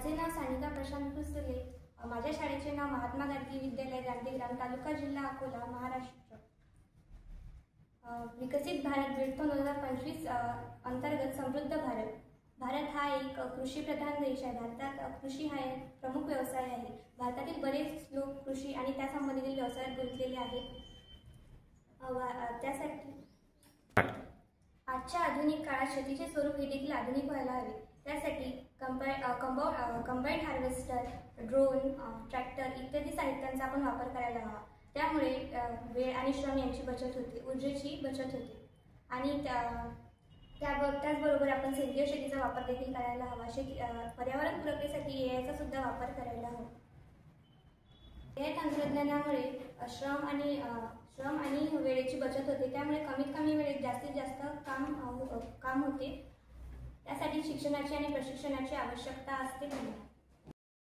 माझे नाव सानिका प्रशांत पुस्तले. माझ्या शाळेचे नाव महात्मा गांधी विद्यालय गांधीग्राम, तालुका जिल्हा अकोला, महाराष्ट्र. विकसित भारत दृष्टिकोन 2025 अंतर्गत समृद्ध भारत. भारत हा एक कृषीप्रधान देश आहे. भारतात कृषी हा एक प्रमुख व्यवसाय आहे. भारतातील बरेच लोक कृषी आणि त्या संबंधित व्यवसायात गुंतलेले आहेत. त्यासाठी आजच्या आधुनिक काळात शेतीचे स्वरूप हे देखील आधुनिक व्हायला हवे. त्यासाठी कंबाईन हार्वेस्टर, ड्रोन, ट्रॅक्टर इत्यादी साहित्यांचा आपण वापर करायला हवा. त्यामुळे वेळ आणि श्रम यांची बचत होते, ऊर्जेची बचत होते आणि त्याचबरोबर आपण सेंद्रिय शेतीचा वापर देखील करायला हवा. पर्यावरण पूरकतेसाठी एआयचा सुद्धा वापर करायला हवा. या तंत्रज्ञानामुळे श्रम आणि वेळेची बचत होते. त्यामुळे कमीत कमी वेळेत जास्तीत जास्त काम होते. त्यासाठी शिक्षणाची आणि प्रशिक्षणाची आवश्यकता असते.